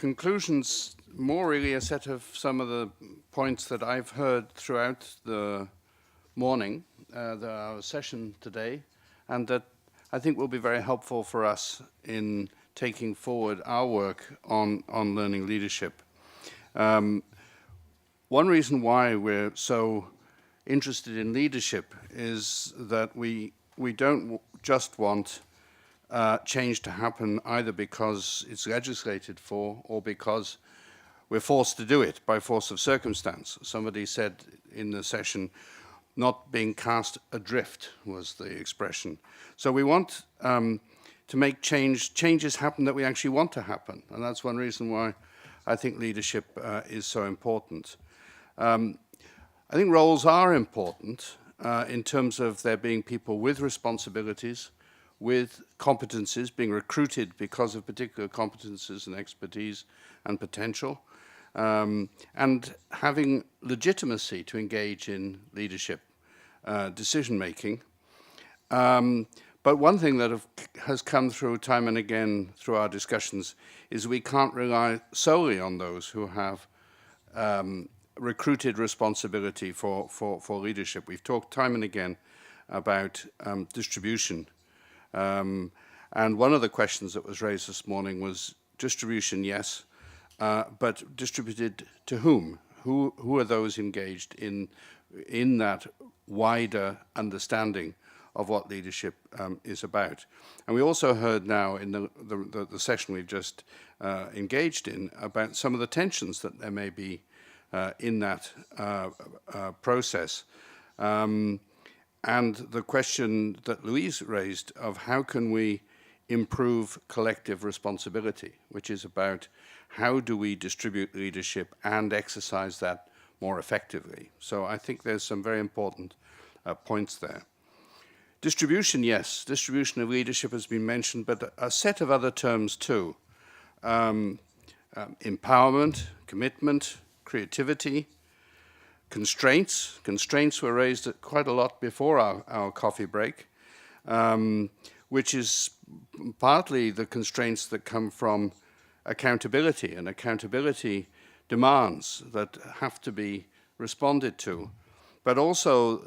conclusions more really a set of some of the points that I've heard throughout the morning, our session today, and that I think will be very helpful for us in taking forward our work on learning leadership. One reason why we're so interested in leadership is that we don't just want change to happen either because it's legislated for or because we're forced to do it by force of circumstance. Somebody said in the session, not being cast adrift was the expression. So we want to make changes happen that we actually want to happen. And that's one reason why I think leadership is so important. I think roles are important in terms of there being people with responsibilities, with competencies, being recruited because of particular competencies and expertise and potential, and having legitimacy to engage in leadership decision-making. But one thing that has come through time and again through our discussions is we can't rely solely on those who have recruited responsibility for leadership. We've talked time and again about distribution. And one of the questions that was raised this morning was distribution, yes, but distributed to whom? Who are those engaged in that wider understanding of what leadership is about? And we also heard now in the session we've just engaged in about some of the tensions that there may be in that process. And the question that Louise raised of how can we improve collective responsibility, which is about how do we distribute leadership and exercise that more effectively. So I think there's some very important points there. Distribution, yes, distribution of leadership has been mentioned, but a set of other terms too. Empowerment, commitment, creativity, constraints. Constraints were raised quite a lot before our coffee break, which is partly the constraints that come from accountability, and accountability demands that have to be responded to. But also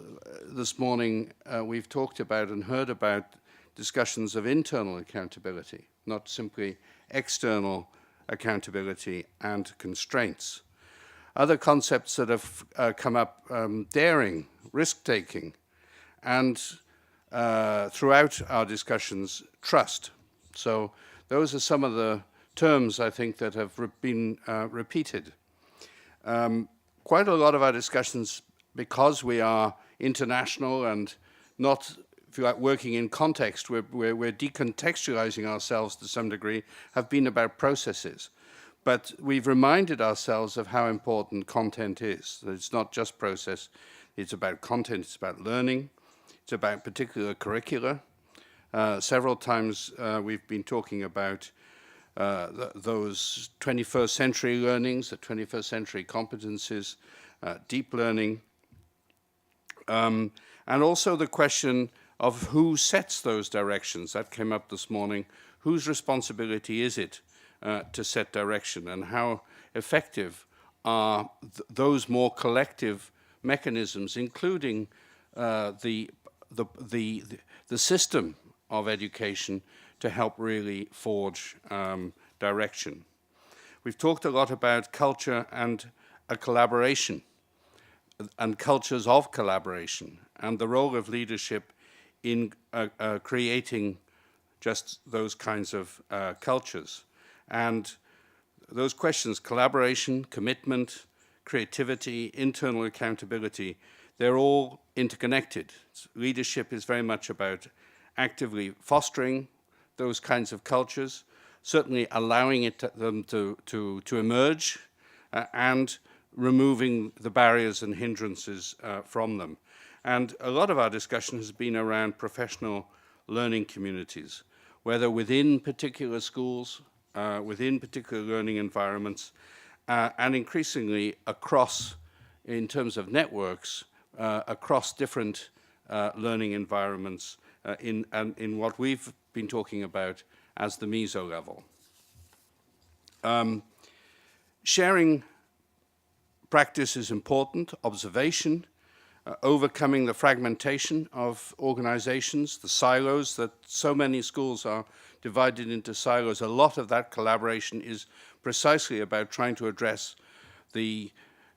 this morning we've talked about and heard about discussions of internal accountability, not simply external accountability and constraints. Other concepts that have come up, daring, risk-taking, and throughout our discussions, trust. So those are some of the terms, I think, that have been repeated. Quite a lot of our discussions, because we are international and not, if you like, working in context, we're decontextualizing ourselves to some degree, have been about processes. But we've reminded ourselves of how important content is. That it's not just process, it's about content, it's about learning, it's about particular curricula. Several times we've been talking about those 21st century learnings, the 21st century competencies, deep learning, and also the question of who sets those directions. That came up this morning. Whose responsibility is it to set direction, and how effective are those more collective mechanisms, including the system of education, to help really forge direction. We've talked a lot about culture and a collaboration, and cultures of collaboration, and the role of leadership in creating just those kinds of cultures. And those questions, collaboration, commitment, creativity, internal accountability, they're all interconnected. Leadership is very much about actively fostering those kinds of cultures, certainly allowing them to emerge, and removing the barriers and hindrances from them. And a lot of our discussion has been around professional learning communities, whether within particular schools, within particular learning environments, and increasingly across, in terms of networks, across different learning environments in what we've been talking about as the meso level. Sharing practice is important, observation, overcoming the fragmentation of organizations, the silos that so many schools are divided into silos. A lot of that collaboration is precisely about trying to address the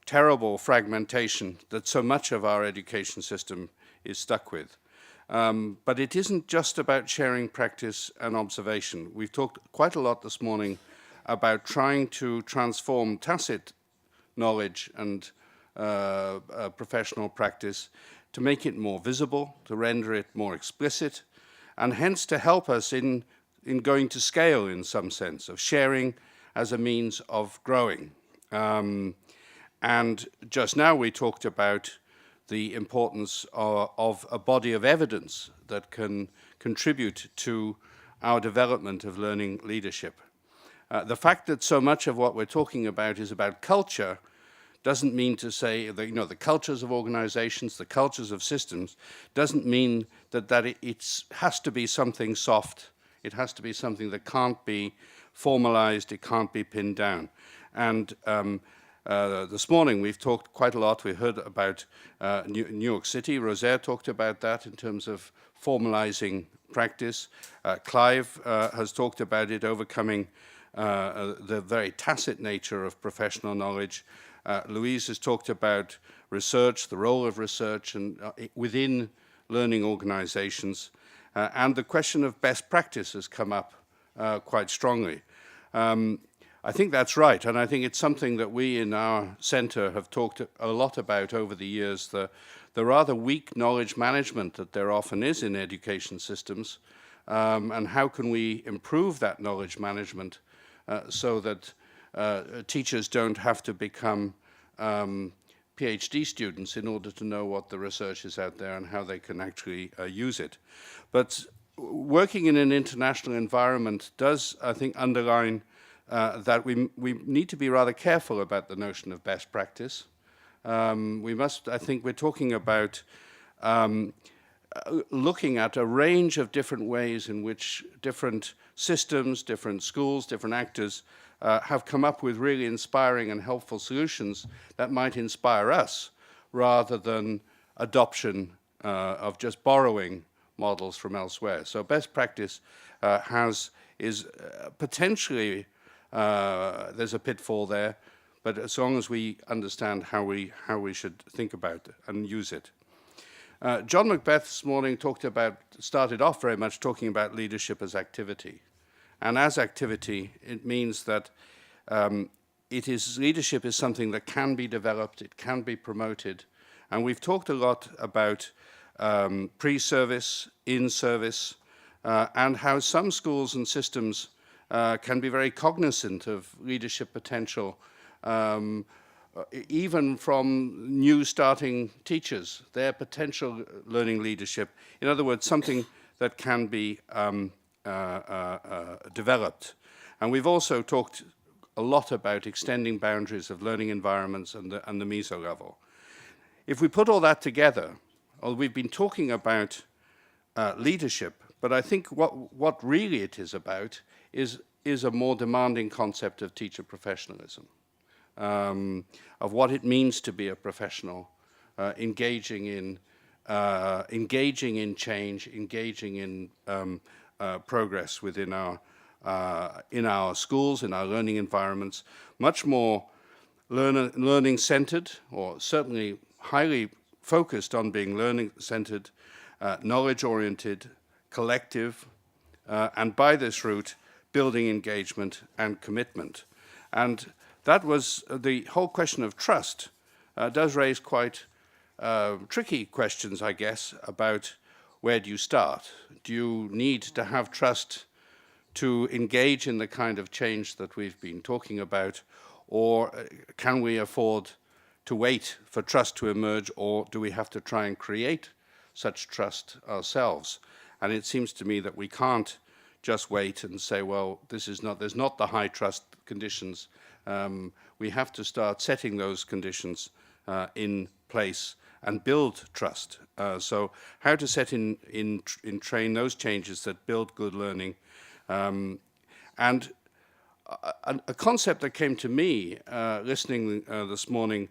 terrible fragmentation that so much of our education system is stuck with. But it isn't just about sharing practice and observation. We've talked quite a lot this morning about trying to transform tacit knowledge and professional practice to make it more visible, to render it more explicit, and hence to help us in going to scale in some sense, of sharing as a means of growing. And just now we talked about the importance of a body of evidence that can contribute to our development of learning leadership. The fact that so much of what we're talking about is about culture doesn't mean to say that, the cultures of organizations, the cultures of systems, doesn't mean that it has to be something soft. It has to be something that can't be formalized, it can't be pinned down. And this morning we've talked quite a lot, we heard about New York City. Rosaire talked about that in terms of formalizing practice. Clive has talked about it, overcoming the very tacit nature of professional knowledge. Louise has talked about research, the role of research and within learning organizations. And the question of best practice has come up quite strongly. I think that's right, and I think it's something that we in our center have talked a lot about over the years, the rather weak knowledge management that there often is in education systems, and how can we improve that knowledge management so that teachers don't have to become PhD students in order to know what the research is out there and how they can actually use it. But working in an international environment does, I think, underline that we need to be rather careful about the notion of best practice. We must, I think we're talking about looking at a range of different ways in which different systems, different schools, different actors have come up with really inspiring and helpful solutions that might inspire us rather than adoption of just borrowing models from elsewhere. So best practice is potentially, there's a pitfall there, but as long as we understand how we should think about it and use it. John Macbeth this morning started off very much talking about leadership as activity. And as activity, it means that leadership is something that can be developed, it can be promoted. And we've talked a lot about pre-service, in-service, and how some schools and systems can be very cognizant of leadership potential, even from new starting teachers, their potential learning leadership. In other words, something that can be developed. And we've also talked a lot about extending boundaries of learning environments and the meso level. If we put all that together, we've been talking about leadership, but I think what really it is about is a more demanding concept of teacher professionalism, of what it means to be a professional, engaging in change, engaging in progress within in our schools, in our learning environments, much more learning-centered, or certainly highly focused on being learning-centered, knowledge-oriented, collective, and by this route, building engagement and commitment. And that was the whole question of trust does raise quite tricky questions, I guess, about where do you start? Do you need to have trust to engage in the kind of change that we've been talking about, or can we afford to wait for trust to emerge, or do we have to try and create such trust ourselves? And it seems to me that we can't just wait and say, well, there's not the high trust conditions. We have to start setting those conditions in place and build trust. So how to set in train those changes that build good learning. And a concept that came to me listening this morning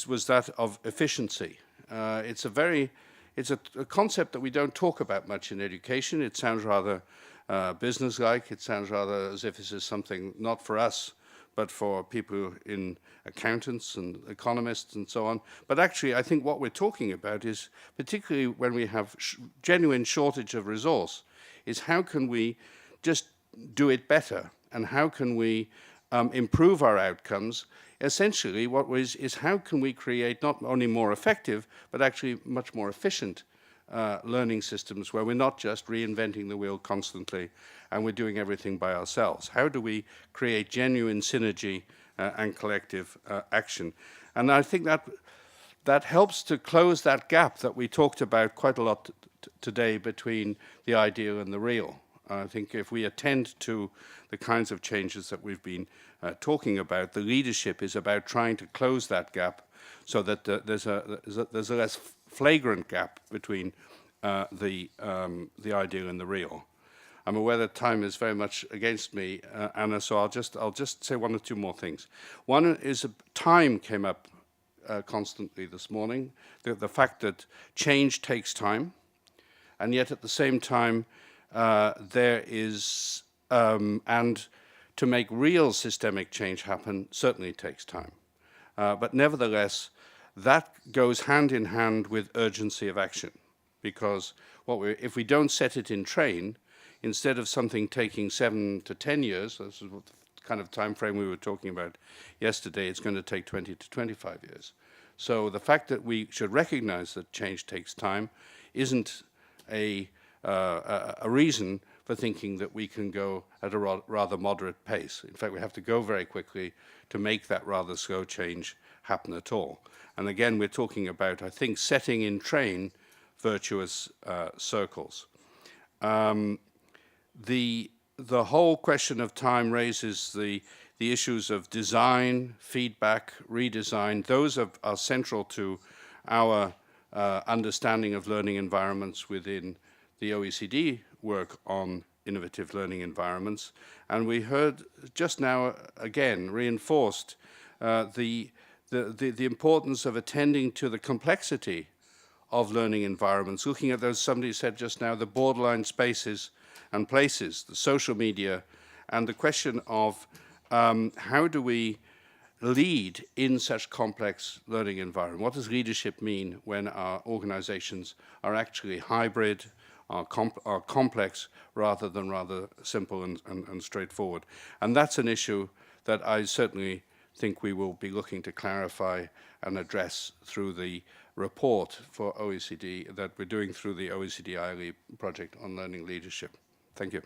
was that of efficiency. It's a concept that we don't talk about much in education. It sounds rather business-like. It sounds rather as if this is something not for us, but for people in accountants and economists and so on. But actually, I think what we're talking about is, particularly when we have genuine shortage of resource, is how can we just do it better, and how can we improve our outcomes. Essentially, what is how can we create not only more effective, but actually much more efficient learning systems where we're not just reinventing the wheel constantly and we're doing everything by ourselves. How do we create genuine synergy and collective action? And I think that helps to close that gap that we talked about quite a lot today between the ideal and the real. I think if we attend to the kinds of changes that we've been talking about, the leadership is about trying to close that gap so that there's a less flagrant gap between the ideal and the real. I'm aware that time is very much against me, Anna, so I'll just say one or two more things. One is time came up constantly this morning, the fact that change takes time, and yet at the same time, there is, and to make real systemic change happen certainly takes time. But nevertheless, that goes hand in hand with urgency of action, because if we don't set it in train, instead of something taking 7 to 10 years, this is what the kind of time frame we were talking about yesterday, it's going to take 20 to 25 years. So the fact that we should recognize that change takes time isn't a reason for thinking that we can go at a rather moderate pace. In fact, we have to go very quickly to make that rather slow change happen at all. And again, we're talking about, I think, setting in train virtuous circles. The whole question of time raises the issues of design, feedback, redesign. Those are central to our understanding of learning environments within the OECD work on innovative learning environments. And we heard just now, again, reinforced the importance of attending to the complexity of learning environments, looking at those, somebody said just now, the borderline spaces and places, the social media, and the question of how do we lead in such complex learning environment? What does leadership mean when our organizations are actually hybrid, are complex rather than rather simple and straightforward? And that's an issue that I certainly think we will be looking to clarify and address through the report for OECD that we're doing through the OECD ILE project on learning leadership. Thank you.